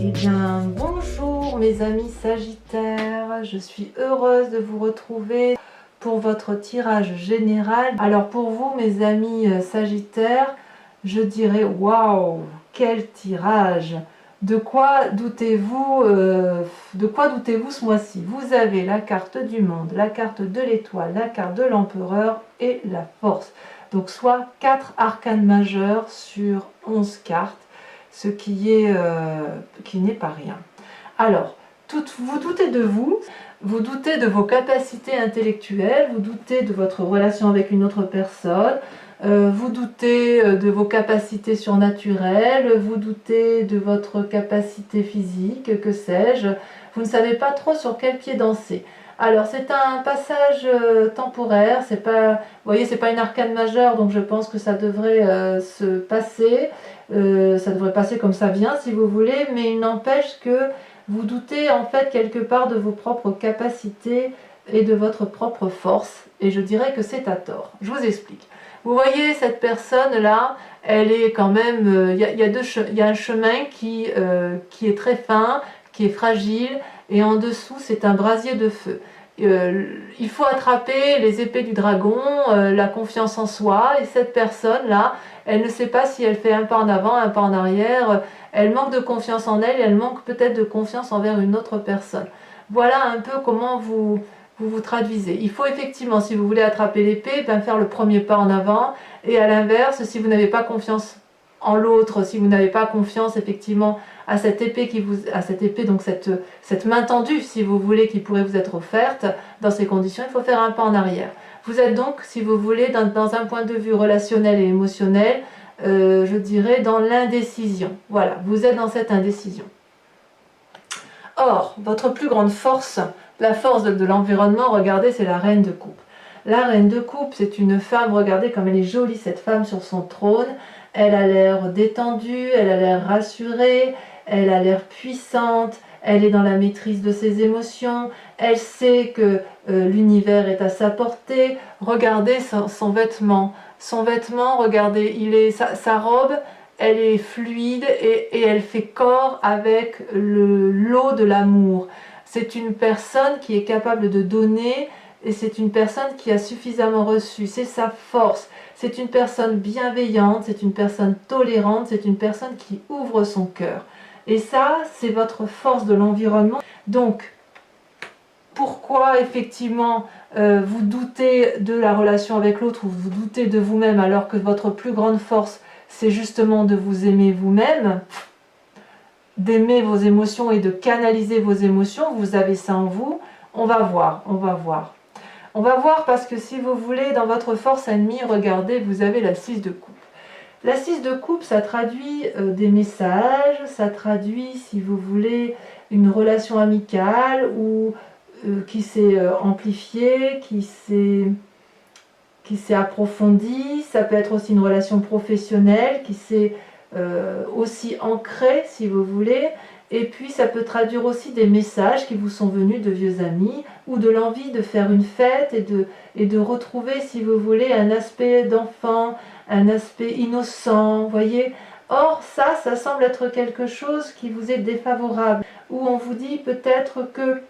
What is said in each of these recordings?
Eh bien, bonjour mes amis Sagittaires, je suis heureuse de vous retrouver pour votre tirage général. Alors pour vous mes amis Sagittaires, je dirais waouh, quel tirage! De quoi doutez-vous ce mois-ci? Vous avez la carte du monde, la carte de l'étoile, la carte de l'empereur et la force. Donc soit 4 arcanes majeurs sur 11 cartes, ce qui n'est pas rien. Alors, vous doutez de vous doutez de vos capacités intellectuelles, vous doutez de votre relation avec une autre personne, vous doutez de vos capacités surnaturelles, vous doutez de votre capacité physique, que sais-je, vous ne savez pas trop sur quel pied danser. Alors c'est un passage temporaire, c'est pas, vous voyez, c'est pas une arcane majeure, donc je pense que ça devrait se passer, ça devrait passer comme ça vient si vous voulez, mais il n'empêche que vous doutez en fait quelque part de vos propres capacités et de votre propre force, et je dirais que c'est à tort. Je vous explique. Vous voyez cette personne là, elle est quand même, il y a un chemin qui est très fin, qui est fragile, et en dessous c'est un brasier de feu. Il faut attraper les épées du dragon, la confiance en soi, et cette personne là, elle ne sait pas si elle fait un pas en avant, un pas en arrière, elle manque de confiance en elle, et elle manque peut-être de confiance envers une autre personne. Voilà un peu comment vous traduisez. Il faut effectivement, si vous voulez attraper l'épée, faire le premier pas en avant, et à l'inverse, si vous n'avez pas confiance en l'autre, si vous n'avez pas confiance effectivement à cette épée donc cette main tendue, si vous voulez, qui pourrait vous être offerte, dans ces conditions, il faut faire un pas en arrière. Vous êtes donc, si vous voulez, dans un point de vue relationnel et émotionnel, je dirais dans l'indécision. Voilà, vous êtes dans cette indécision. Or, votre plus grande force, la force de l'environnement, regardez, c'est la reine de coupe. La reine de coupe, c'est une femme, regardez comme elle est jolie cette femme sur son trône, elle a l'air détendue, elle a l'air rassurée, elle a l'air puissante, elle est dans la maîtrise de ses émotions, elle sait que l'univers est à sa portée. Regardez son vêtement, regardez, sa robe, elle est fluide et elle fait corps avec l'eau de l'amour. C'est une personne qui est capable de donner et c'est une personne qui a suffisamment reçu. C'est sa force. C'est une personne bienveillante, c'est une personne tolérante, c'est une personne qui ouvre son cœur. Et ça, c'est votre force de l'environnement. Donc, pourquoi effectivement vous doutez de la relation avec l'autre ou vous doutez de vous-même alors que votre plus grande force, c'est justement de vous aimer vous-même, d'aimer vos émotions et de canaliser vos émotions. Vous avez ça en vous. On va voir, on va voir. On va voir parce que si vous voulez, dans votre force ennemie, regardez, vous avez la 6 de coupe. La 6 de coupe, ça traduit des messages, ça traduit, si vous voulez, une relation amicale ou qui s'est amplifiée, qui s'est approfondie. Ça peut être aussi une relation professionnelle qui s'est aussi ancrée, si vous voulez. Et puis ça peut traduire aussi des messages qui vous sont venus de vieux amis ou de l'envie de faire une fête et de retrouver, si vous voulez, un aspect d'enfant, un aspect innocent, voyez. Or ça semble être quelque chose qui vous est défavorable, où on vous dit peut-être que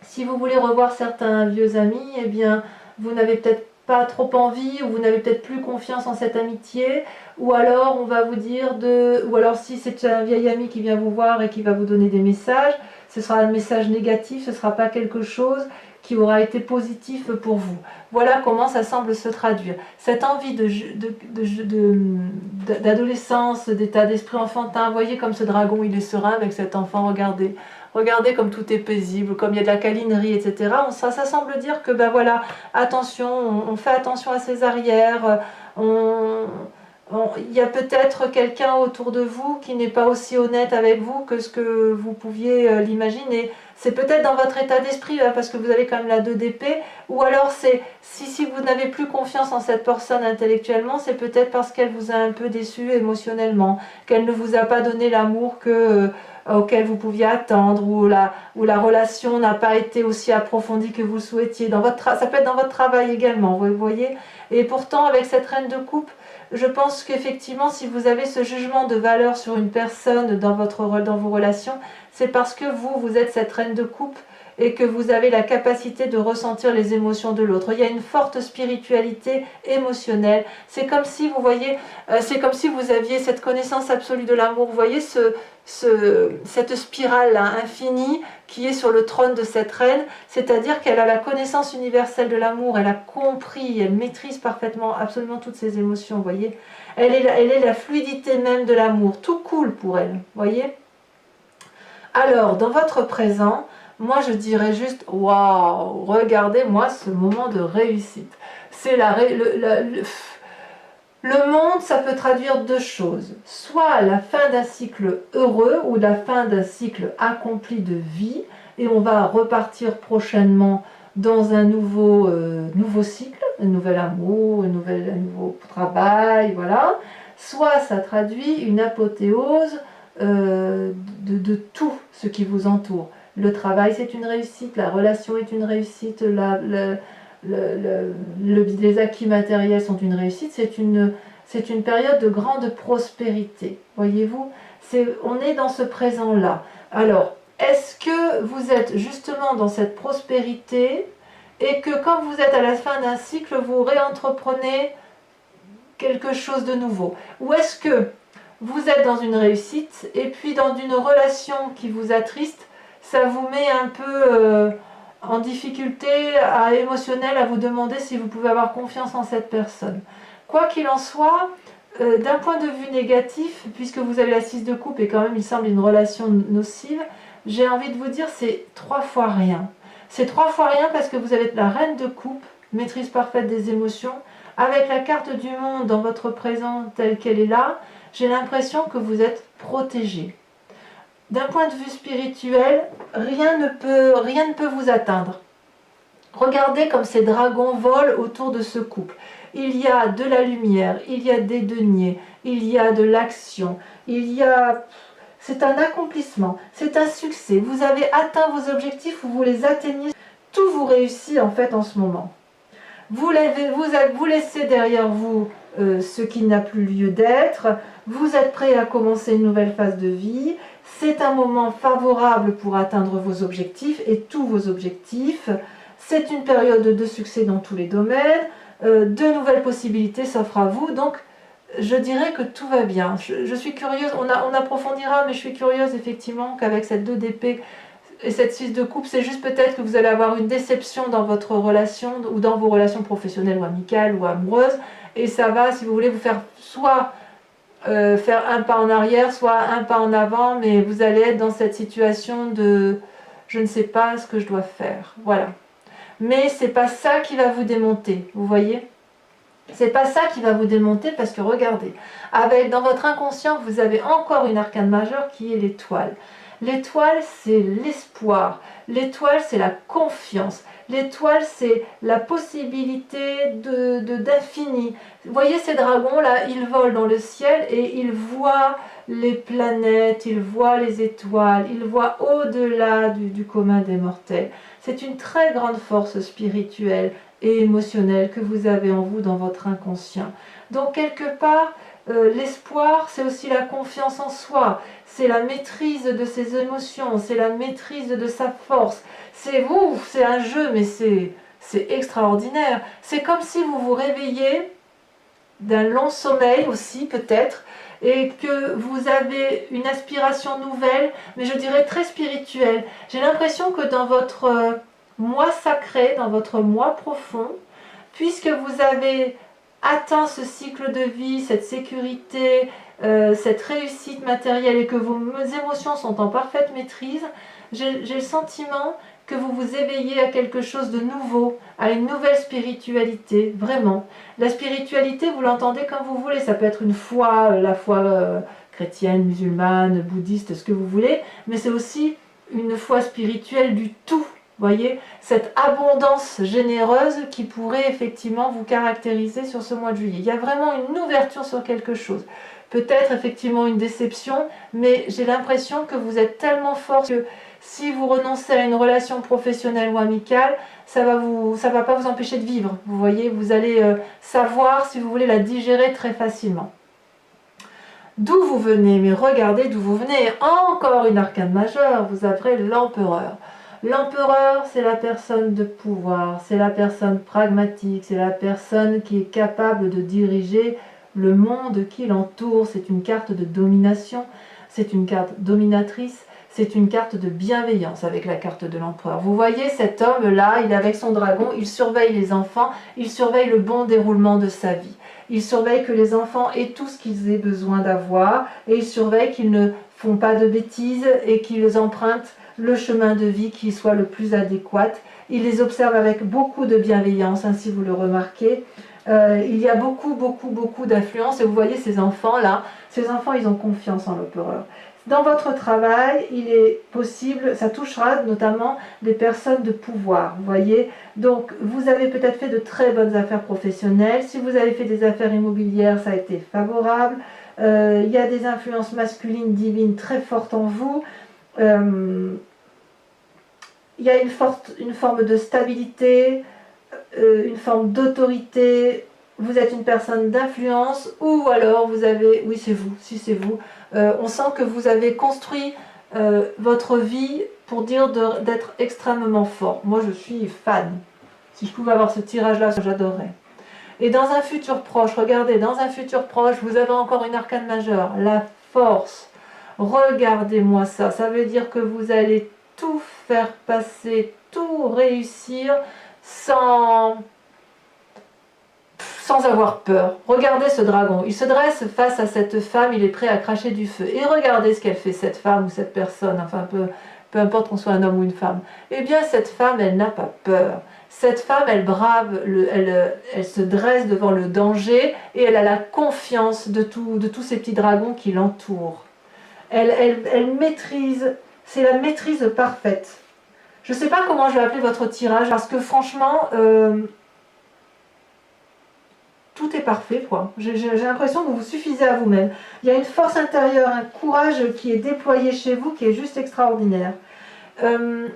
si vous voulez revoir certains vieux amis, eh bien vous n'avez peut-être pas trop envie, ou vous n'avez peut-être plus confiance en cette amitié, ou alors on va vous dire ou alors si c'est un vieil ami qui vient vous voir et qui va vous donner des messages, ce sera un message négatif, ce ne sera pas quelque chose qui aura été positif pour vous. Voilà comment ça semble se traduire. Cette envie d'adolescence, d'état d'esprit enfantin, voyez comme ce dragon il est serein avec cet enfant, regardez. Regardez comme tout est paisible, comme il y a de la câlinerie, etc. Ça semble dire que, ben voilà, attention, on fait attention à ses arrières, il y a peut-être quelqu'un autour de vous qui n'est pas aussi honnête avec vous que ce que vous pouviez l'imaginer. C'est peut-être dans votre état d'esprit, parce que vous avez quand même la 2 d'épée, ou alors c'est si vous n'avez plus confiance en cette personne intellectuellement, c'est peut-être parce qu'elle vous a un peu déçu émotionnellement, qu'elle ne vous a pas donné l'amour auquel vous pouviez attendre, ou la relation n'a pas été aussi approfondie que vous le souhaitiez. Ça peut être dans votre travail également, vous voyez. Et pourtant, avec cette reine de coupe, Je pense qu'effectivement, si vous avez ce jugement de valeur sur une personne dans vos relations, c'est parce que vous êtes cette reine de coupe et que vous avez la capacité de ressentir les émotions de l'autre. Il y a une forte spiritualité émotionnelle. C'est comme si, vous voyez, c'est comme si vous aviez cette connaissance absolue de l'amour. Vous voyez cette spirale là, infinie qui est sur le trône de cette reine, c'est-à-dire qu'elle a la connaissance universelle de l'amour, elle a compris, elle maîtrise parfaitement absolument toutes ses émotions, vous voyez. Elle est la fluidité même de l'amour, tout coule pour elle, vous voyez. Alors, dans votre présent, moi je dirais juste, waouh, regardez-moi ce moment de réussite. C'est le monde, ça peut traduire deux choses. Soit la fin d'un cycle heureux ou la fin d'un cycle accompli de vie, et on va repartir prochainement dans un nouveau cycle, un nouvel amour, un nouveau travail, voilà. Soit ça traduit une apothéose de tout ce qui vous entoure. Le travail, c'est une réussite, la relation est une réussite, les acquis matériels sont une réussite, c'est une période de grande prospérité, voyez-vous, on est dans ce présent-là. Alors, est-ce que vous êtes justement dans cette prospérité et que quand vous êtes à la fin d'un cycle, vous réentreprenez quelque chose de nouveau? Ou est-ce que vous êtes dans une réussite et puis dans une relation qui vous attriste, ça vous met un peu en difficulté émotionnelle à vous demander si vous pouvez avoir confiance en cette personne. Quoi qu'il en soit, d'un point de vue négatif, puisque vous avez la 6 de coupe et quand même il semble une relation nocive, j'ai envie de vous dire c'est 3 fois rien. C'est 3 fois rien parce que vous avez la reine de coupe, maîtrise parfaite des émotions, avec la carte du monde dans votre présent telle qu'elle est là, j'ai l'impression que vous êtes protégé. D'un point de vue spirituel, rien ne peut vous atteindre. Regardez comme ces dragons volent autour de ce couple. Il y a de la lumière, il y a des deniers, il y a de l'action, c'est un accomplissement, c'est un succès. Vous avez atteint vos objectifs ou vous les atteignez. Tout vous réussit en fait en ce moment. Vous laissez derrière vous ce qui n'a plus lieu d'être. Vous êtes prêt à commencer une nouvelle phase de vie. C'est un moment favorable pour atteindre vos objectifs et tous vos objectifs. C'est une période de succès dans tous les domaines. De nouvelles possibilités s'offrent à vous. Donc, je dirais que tout va bien. Je suis curieuse, on approfondira, mais je suis curieuse effectivement qu'avec cette 2 d'épée et cette 6 de coupe, c'est juste peut-être que vous allez avoir une déception dans votre relation ou dans vos relations professionnelles ou amicales ou amoureuses. Et ça va, si vous voulez, vous faire soit faire un pas en arrière, soit un pas en avant, mais vous allez être dans cette situation de je ne sais pas ce que je dois faire. Voilà. Mais c'est pas ça qui va vous démonter, vous voyez? C'est pas ça qui va vous démonter parce que regardez, dans votre inconscient, vous avez encore une arcane majeure qui est l'étoile. L'étoile, c'est l'espoir. L'étoile, c'est la confiance. L'étoile, c'est la possibilité d'infini. Vous voyez ces dragons-là, ils volent dans le ciel et ils voient les planètes, ils voient les étoiles, ils voient au-delà du commun des mortels. C'est une très grande force spirituelle et émotionnelle que vous avez en vous dans votre inconscient. Donc quelque part, l'espoir, c'est aussi la confiance en soi, c'est la maîtrise de ses émotions, c'est la maîtrise de sa force. C'est un jeu, mais c'est extraordinaire. C'est comme si vous vous réveillez d'un long sommeil aussi, peut-être, et que vous avez une aspiration nouvelle, mais je dirais très spirituelle. J'ai l'impression que dans votre moi sacré, dans votre moi profond, puisque vous avez atteint ce cycle de vie, cette sécurité, cette réussite matérielle et que vos émotions sont en parfaite maîtrise, j'ai le sentiment que vous vous éveillez à quelque chose de nouveau, à une nouvelle spiritualité, vraiment. La spiritualité, vous l'entendez comme vous voulez, ça peut être une foi, la foi chrétienne, musulmane, bouddhiste, ce que vous voulez, mais c'est aussi une foi spirituelle du tout. Voyez, cette abondance généreuse qui pourrait effectivement vous caractériser sur ce mois de juillet. Il y a vraiment une ouverture sur quelque chose. Peut-être effectivement une déception, mais j'ai l'impression que vous êtes tellement fort que Si vous renoncez à une relation professionnelle ou amicale, ça va pas vous empêcher de vivre. Vous voyez, vous allez savoir si vous voulez la digérer très facilement. D'où vous venez, mais regardez d'où vous venez. Encore une arcane majeure, vous avez l'empereur. L'empereur, c'est la personne de pouvoir, c'est la personne pragmatique, c'est la personne qui est capable de diriger le monde qui l'entoure. C'est une carte de domination, c'est une carte dominatrice, c'est une carte de bienveillance avec la carte de l'empereur. Vous voyez cet homme-là, il est avec son dragon, il surveille les enfants, il surveille le bon déroulement de sa vie. Il surveille que les enfants aient tout ce qu'ils aient besoin d'avoir et il surveille qu'ils ne font pas de bêtises et qu'ils empruntent le chemin de vie qui soit le plus adéquat. Il les observe avec beaucoup de bienveillance, hein, si vous le remarquez. Il y a beaucoup d'influence et vous voyez ces enfants-là, ces enfants ils ont confiance en l'empereur. Dans votre travail, il est possible, ça touchera notamment des personnes de pouvoir, vous voyez. Donc, vous avez peut-être fait de très bonnes affaires professionnelles. Si vous avez fait des affaires immobilières, ça a été favorable. Il y a des influences masculines divines très fortes en vous. Il y a une forme de stabilité, une forme d'autorité. Vous êtes une personne d'influence ou alors vous avez, oui c'est vous, si c'est vous, on sent que vous avez construit votre vie pour dire d'être extrêmement fort. Moi je suis fan. Si je pouvais avoir ce tirage-là, j'adorerais. Et dans un futur proche, regardez, dans un futur proche, vous avez encore une arcane majeure, la force. Regardez-moi ça, ça veut dire que vous allez tout faire passer, tout réussir sans avoir peur. Regardez ce dragon, il se dresse face à cette femme, il est prêt à cracher du feu. Et regardez ce qu'elle fait, cette femme ou cette personne, enfin peu importe qu'on soit un homme ou une femme. Eh bien cette femme, elle n'a pas peur. Cette femme, elle brave, elle se dresse devant le danger et elle a la confiance de tous ces petits dragons qui l'entourent. Elle maîtrise, c'est la maîtrise parfaite. Je ne sais pas comment je vais appeler votre tirage parce que franchement... tout est parfait, quoi. J'ai l'impression que vous vous suffisez à vous-même. Il y a une force intérieure, un courage qui est déployé chez vous, qui est juste extraordinaire.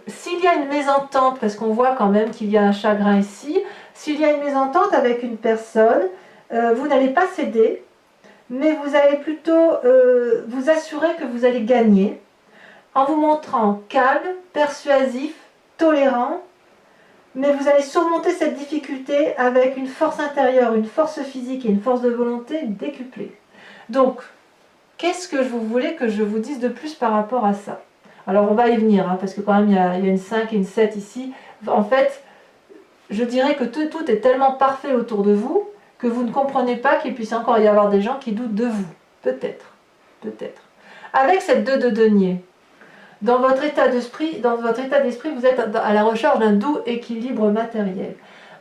S'il y a une mésentente, parce qu'on voit quand même qu'il y a un chagrin ici, s'il y a une mésentente avec une personne, vous n'allez pas céder, mais vous allez plutôt vous assurer que vous allez gagner, en vous montrant calme, persuasif, tolérant, mais vous allez surmonter cette difficulté avec une force intérieure, une force physique et une force de volonté décuplée. Donc, qu'est-ce que vous voulez que je vous dise de plus par rapport à ça? Alors, on va y venir, hein, parce que quand même, il y a une 5 et une 7 ici. En fait, je dirais que tout est tellement parfait autour de vous que vous ne comprenez pas qu'il puisse encore y avoir des gens qui doutent de vous. Peut-être, peut-être. Avec cette 2 de denier, dans votre état d'esprit, vous êtes à la recherche d'un doux équilibre matériel.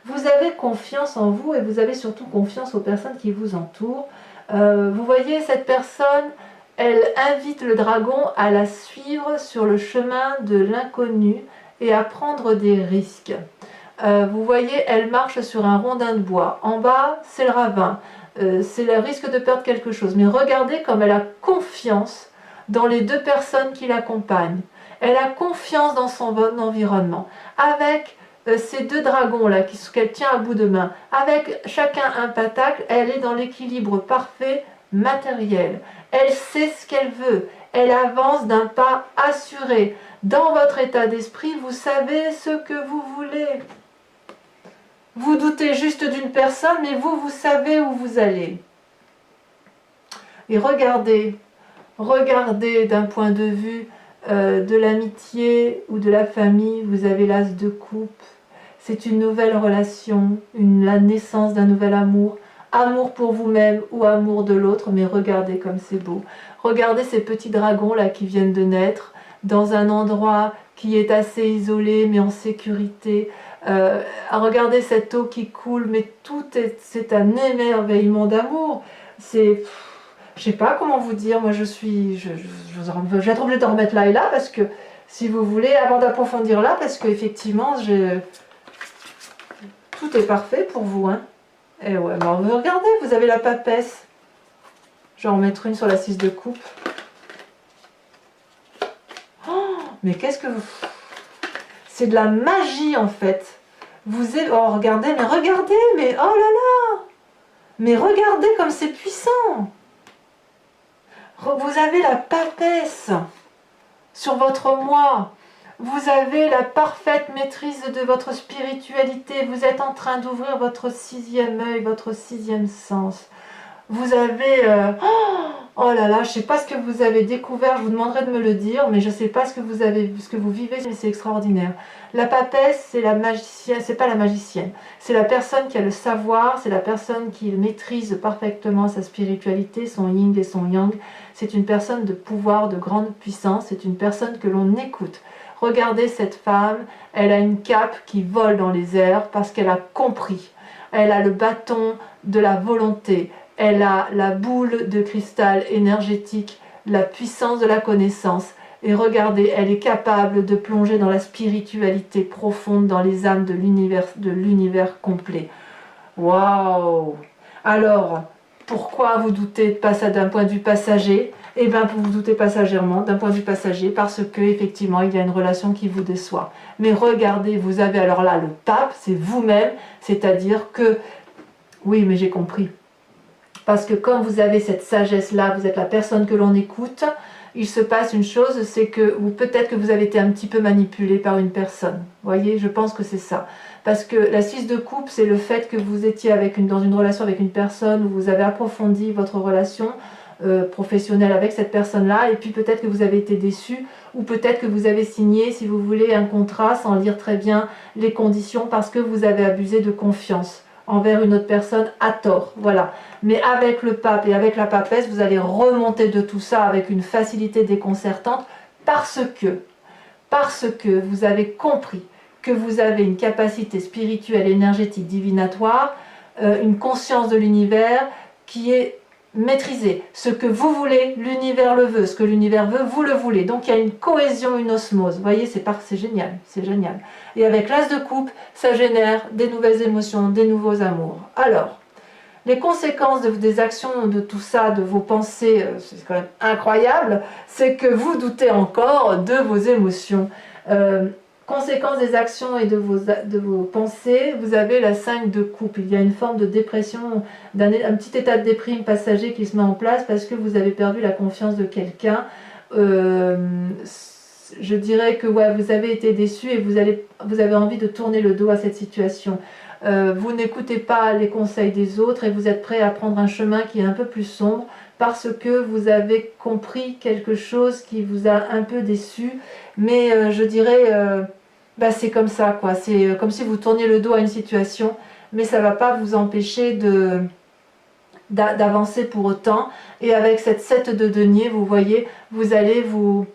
Vous avez confiance en vous et vous avez surtout confiance aux personnes qui vous entourent. Vous voyez, cette personne, elle invite le dragon à la suivre sur le chemin de l'inconnu et à prendre des risques. Vous voyez, elle marche sur un rondin de bois. En bas, c'est le ravin. C'est le risque de perdre quelque chose. Mais regardez comme elle a confiance dans les 2 personnes qui l'accompagnent. Elle a confiance dans son environnement. Avec ces 2 dragons-là qu'elle tient à bout de main, avec chacun un pentacle, elle est dans l'équilibre parfait matériel. Elle sait ce qu'elle veut. Elle avance d'un pas assuré. Dans votre état d'esprit, vous savez ce que vous voulez. Vous doutez juste d'une personne, mais vous savez où vous allez. Et regardez d'un point de vue de l'amitié ou de la famille, vous avez l'as de coupe. C'est une nouvelle relation, la naissance d'un nouvel amour. Amour pour vous-même ou amour de l'autre, mais regardez comme c'est beau. Regardez ces petits dragons là qui viennent de naître dans un endroit qui est assez isolé mais en sécurité. Regardez cette eau qui coule, mais c'est un émerveillement d'amour. C'est... Je sais pas comment vous dire, moi je vais être obligée de remettre là et là parce que si vous voulez, avant d'approfondir là, parce qu'effectivement tout est parfait pour vous, hein. Et ouais, alors regardez, vous avez la papesse. Je vais en mettre une sur la 6 de coupe. Oh, Mais qu'est-ce que vous... C'est de la magie en fait. Vous êtes... Oh, regardez, mais oh là là! Mais regardez comme c'est puissant! Vous avez la papesse sur votre moi. Vous avez la parfaite maîtrise de votre spiritualité. Vous êtes en train d'ouvrir votre sixième œil, votre sixième sens. Vous avez... oh là là, je ne sais pas ce que vous avez découvert, je vous demanderai de me le dire, mais je ne sais pas ce que vous vivez, mais c'est extraordinaire. La papesse, c'est la magicienne, c'est pas la magicienne, c'est la personne qui a le savoir, c'est la personne qui maîtrise parfaitement sa spiritualité, son yin et son yang. C'est une personne de pouvoir, de grande puissance, c'est une personne que l'on écoute. Regardez cette femme, elle a une cape qui vole dans les airs parce qu'elle a compris. Elle a le bâton de la volonté. Elle a la boule de cristal énergétique, la puissance de la connaissance. Et regardez, elle est capable de plonger dans la spiritualité profonde, dans les âmes de l'univers complet. Waouh! Alors, pourquoi vous doutez de ça d'un point de vue passager? Eh bien, vous doutez passagèrement d'un point de vue passager parce que effectivement, il y a une relation qui vous déçoit. Mais regardez, vous avez alors là le pape, c'est vous-même, c'est-à-dire que... Oui, mais j'ai compris. Parce que quand vous avez cette sagesse-là, vous êtes la personne que l'on écoute, il se passe une chose, c'est que, ou peut-être que vous avez été un petit peu manipulé par une personne. Vous voyez, je pense que c'est ça. Parce que la 6 de coupe, c'est le fait que vous étiez dans une relation avec une personne, où vous avez approfondi votre relation professionnelle avec cette personne-là, et puis peut-être que vous avez été déçu, ou peut-être que vous avez signé, si vous voulez, un contrat sans lire très bien les conditions, parce que vous avez abusé de confiance envers une autre personne à tort, voilà. Mais avec le pape et avec la papesse, vous allez remonter de tout ça avec une facilité déconcertante parce que vous avez compris que vous avez une capacité spirituelle, énergétique, divinatoire, une conscience de l'univers qui est maîtrisée. Ce que vous voulez, l'univers le veut. Ce que l'univers veut, vous le voulez. Donc il y a une cohésion, une osmose. Vous voyez, c'est génial, c'est génial. Et avec l'as de coupe, ça génère des nouvelles émotions, des nouveaux amours. Alors, les conséquences des actions, de tout ça, de vos pensées, c'est quand même incroyable, c'est que vous doutez encore de vos émotions. Conséquence des actions et de vos pensées, vous avez la 5 de coupe. Il y a une forme de dépression, un petit état de déprime passager qui se met en place parce que vous avez perdu la confiance de quelqu'un. Je dirais que ouais, vous avez été déçu et vous avez envie de tourner le dos à cette situation. Vous n'écoutez pas les conseils des autres et vous êtes prêt à prendre un chemin qui est un peu plus sombre parce que vous avez compris quelque chose qui vous a un peu déçu. Mais je dirais, c'est comme ça, quoi. C'est comme si vous tourniez le dos à une situation, mais ça ne va pas vous empêcher d'avancer pour autant. Et avec cette 7 de denier, vous voyez, vous allez vous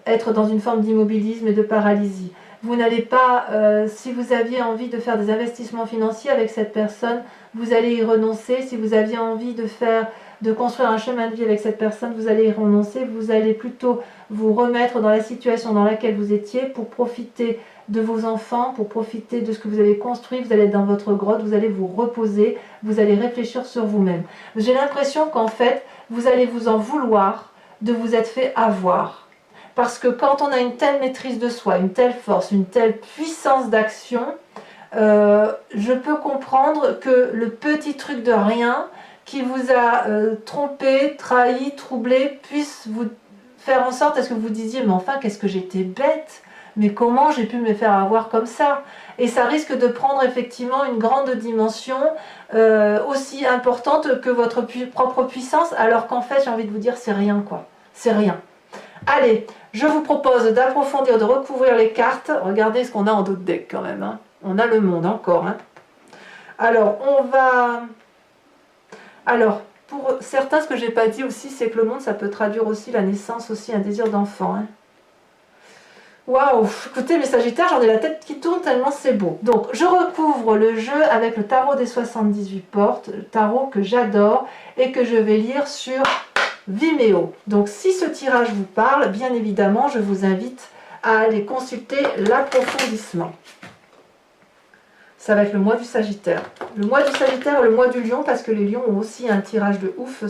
être dans une forme d'immobilisme et de paralysie. Vous n'allez pas, si vous aviez envie de faire des investissements financiers avec cette personne, vous allez y renoncer. Si vous aviez envie de construire un chemin de vie avec cette personne, vous allez y renoncer. Vous allez plutôt vous remettre dans la situation dans laquelle vous étiez pour profiter de vos enfants, pour profiter de ce que vous avez construit. Vous allez être dans votre grotte, vous allez vous reposer, vous allez réfléchir sur vous-même. J'ai l'impression qu'en fait, vous allez vous en vouloir de vous être fait avoir. Parce que quand on a une telle maîtrise de soi, une telle force, une telle puissance d'action, je peux comprendre que le petit truc de rien qui vous a trompé, trahi, troublé, puisse vous faire en sorte à ce que vous disiez « mais enfin, qu'est-ce que j'étais bête, mais comment j'ai pu me faire avoir comme ça ?» Et ça risque de prendre effectivement une grande dimension aussi importante que votre propre puissance, alors qu'en fait, j'ai envie de vous dire, c'est rien, quoi. C'est rien. Allez, je vous propose d'approfondir, de recouvrir les cartes. Regardez ce qu'on a en dos de deck quand même. Hein. On a le monde encore. Hein. Alors, on va... Alors, pour certains, ce que je n'ai pas dit aussi, c'est que le monde, ça peut traduire aussi la naissance, aussi un désir d'enfant. Hein. Waouh, écoutez, mes Sagittaires, j'en ai la tête qui tourne tellement c'est beau. Donc, je recouvre le jeu avec le tarot des 78 portes, le tarot que j'adore et que je vais lire sur Vimeo. Donc si ce tirage vous parle, bien évidemment, je vous invite à aller consulter l'approfondissement. Ça va être le mois du Sagittaire. Le mois du Sagittaire et le mois du Lion, parce que les Lions ont aussi un tirage de ouf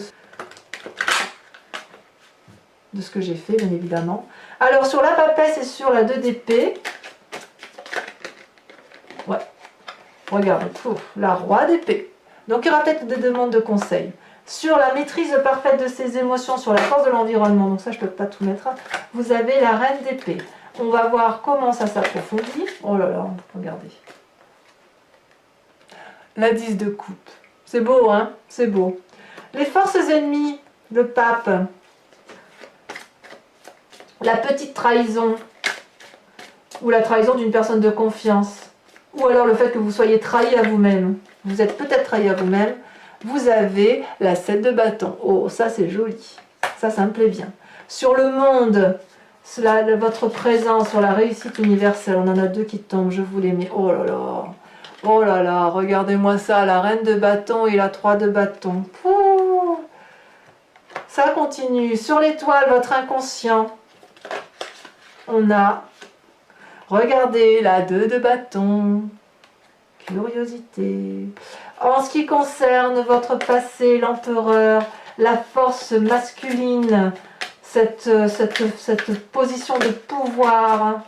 de ce que j'ai fait, bien évidemment. Alors sur la papesse et sur la 2 d'épée, ouais, regardez, la roi d'épée. Donc il y aura peut-être des demandes de conseils. Sur la maîtrise parfaite de ses émotions, sur la force de l'environnement, donc ça je ne peux pas tout mettre, vous avez la reine d'épée. On va voir comment ça s'approfondit. Oh là là, regardez. La 10 de coupe. C'est beau, hein? C'est beau. Les forces ennemies, le pape. La petite trahison. Ou la trahison d'une personne de confiance. Ou alors le fait que vous soyez trahi à vous-même. Vous êtes peut-être trahi à vous-même. Vous avez la 7 de bâton. Oh, ça c'est joli. Ça me plaît bien. Sur le monde, votre présence, sur la réussite universelle, on en a 2 qui tombent, je vous les mets. Oh là là. Oh là là, regardez-moi ça, la reine de bâton et la 3 de bâton. Pouh. Ça continue. Sur l'étoile, votre inconscient, on a, regardez, la 2 de bâton. Curiosité. En ce qui concerne votre passé, l'empereur, la force masculine, cette position de pouvoir.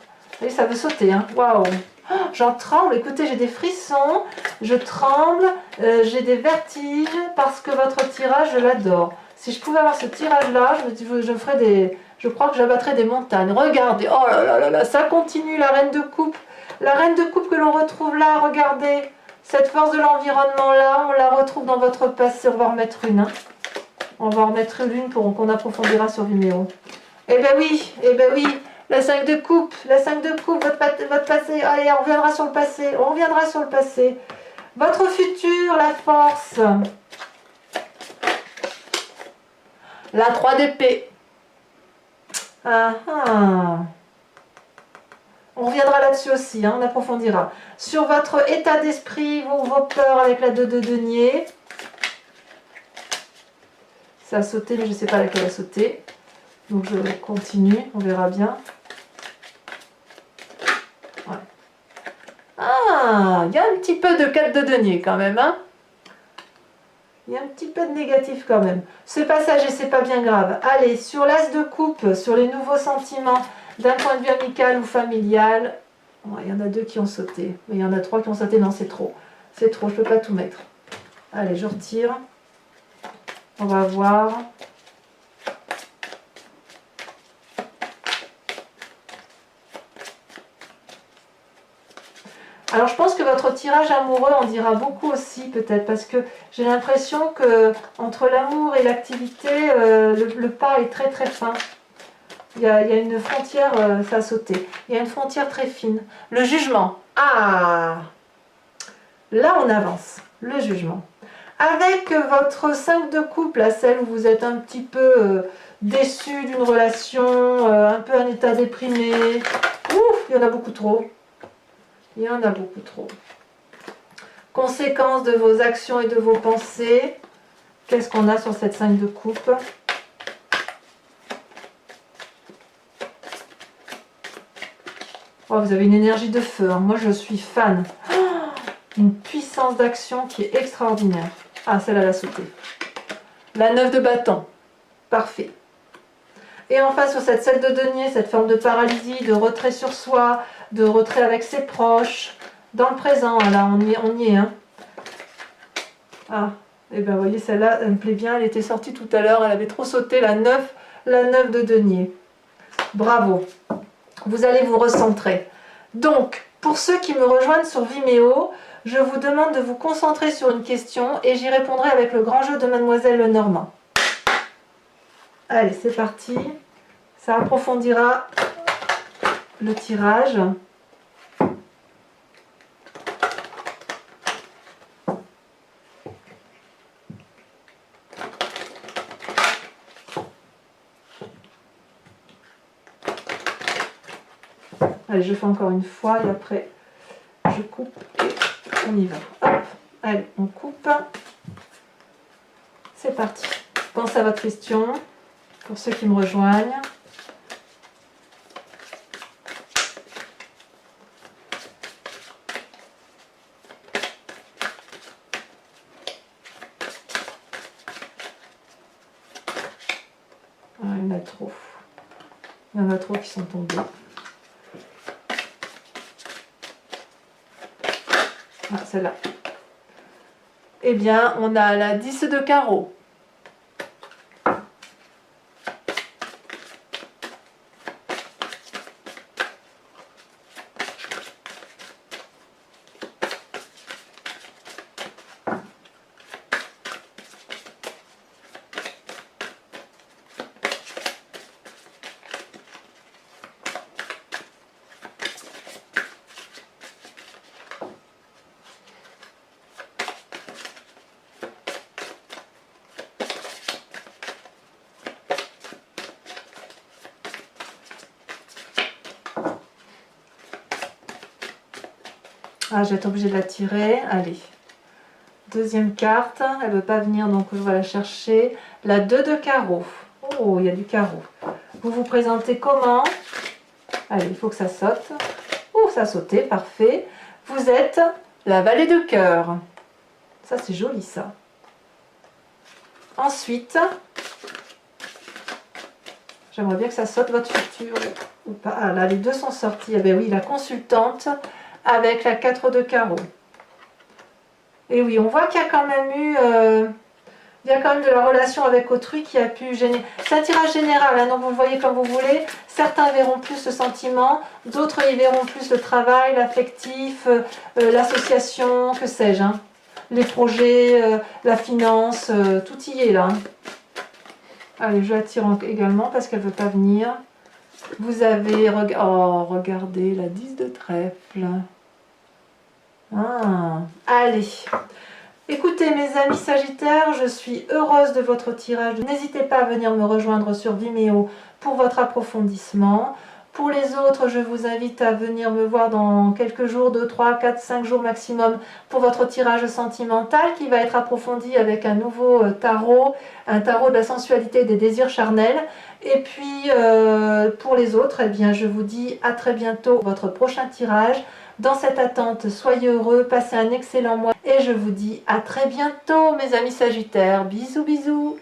Et ça veut sauter, hein. Waouh! J'en tremble, écoutez, j'ai des frissons, je tremble, j'ai des vertiges parce que votre tirage, je l'adore. Si je pouvais avoir ce tirage-là, je crois que j'abattrais des montagnes. Regardez, oh là là là là, ça continue, la reine de coupe. La reine de coupe que l'on retrouve là, regardez. Cette force de l'environnement là, on la retrouve dans votre passé. On va en remettre une. Hein. On va en remettre une qu'on approfondira sur Vimeo. Eh ben oui. La 5 de coupe, votre passé. Allez, on reviendra sur le passé. Votre futur, la force. La 3 d'épée. Ah ah. On reviendra là-dessus aussi, hein, on approfondira. Sur votre état d'esprit, vos peurs avec la 2 de denier. Ça a sauté, mais je ne sais pas laquelle a sauté. Donc je continue, on verra bien. Ouais. Ah, il y a un petit peu de 4 de denier quand même, hein. Il y a un petit peu de négatif quand même. C'est passager, c'est pas bien grave. Allez, sur l'as de coupe, sur les nouveaux sentiments d'un point de vue amical ou familial. Ouais, il y en a 2 qui ont sauté. Mais il y en a 3 qui ont sauté. Non, c'est trop. C'est trop, je peux pas tout mettre. Allez, je retire. On va voir. Alors je pense que votre tirage amoureux en dira beaucoup aussi peut-être parce que j'ai l'impression que entre l'amour et l'activité, le pas est très très fin. Il y a une frontière, ça a sauté. Il y a une frontière très fine. Le jugement. Ah! Là on avance. Le jugement. Avec votre 5 de coupe, là, celle où vous êtes un petit peu déçu d'une relation, un peu en état déprimé. Ouf, il y en a beaucoup trop. Il y en a beaucoup trop. Conséquences de vos actions et de vos pensées. Qu'est-ce qu'on a sur cette 5 de coupe? Oh, vous avez une énergie de feu. Hein. Moi, je suis fan. Oh, une puissance d'action qui est extraordinaire. Ah, celle-là, elle a sauté. La 9 de bâton. Parfait. Et enfin, sur cette 7 de denier, cette forme de paralysie, de retrait sur soi, de retrait avec ses proches, dans le présent, là, on y est. Hein. Ah, et bien, vous voyez, celle-là, elle me plaît bien, elle était sortie tout à l'heure, elle avait trop sauté, la 9 de denier. Bravo. Vous allez vous recentrer. Donc, pour ceux qui me rejoignent sur Vimeo, je vous demande de vous concentrer sur une question et j'y répondrai avec le grand jeu de Mademoiselle Lenormand. Allez, c'est parti. Ça approfondira le tirage. Allez, je fais encore une fois et après je coupe et on y va. Hop, allez, on coupe. C'est parti. Pensez à votre question pour ceux qui me rejoignent. Ah, il y en a trop. Il y en a trop qui sont tombés. Ah, celle-là. Eh bien, on a la 10 de carreau. Ah, je vais être obligée de la tirer. Allez. Deuxième carte. Elle ne veut pas venir, donc je vais la chercher. La 2 de carreau. Oh, il y a du carreau. Vous vous présentez comment? Allez, il faut que ça saute. Oh, ça a sauté, parfait. Vous êtes la vallée de cœur. Ça, c'est joli, ça. Ensuite, j'aimerais bien que ça saute votre futur. Ou pas. Ah, là, les deux sont sortis. Eh bien oui, la consultante avec la 4 de carreau. Et oui, on voit qu'il y a quand même eu... il y a quand même de la relation avec autrui qui a pu gêner. C'est un tirage général, hein, donc vous le voyez comme vous voulez. Certains verront plus le sentiment, d'autres y verront plus le travail, l'affectif, l'association, que sais-je. Hein. Les projets, la finance, tout y est là. Hein. Allez, je la tire également parce qu'elle ne veut pas venir. Vous avez... Oh, regardez, la 10 de trèfle. Ah, allez. Écoutez mes amis Sagittaires, je suis heureuse de votre tirage. N'hésitez pas à venir me rejoindre sur Vimeo pour votre approfondissement. Pour les autres, je vous invite à venir me voir dans quelques jours, 2, 3, 4, 5 jours maximum pour votre tirage sentimental qui va être approfondi avec un nouveau tarot, un tarot de la sensualité et des désirs charnels. Et puis pour les autres, eh bien, je vous dis à très bientôt pour votre prochain tirage. Dans cette attente, soyez heureux, passez un excellent mois et je vous dis à très bientôt mes amis Sagittaires. Bisous bisous.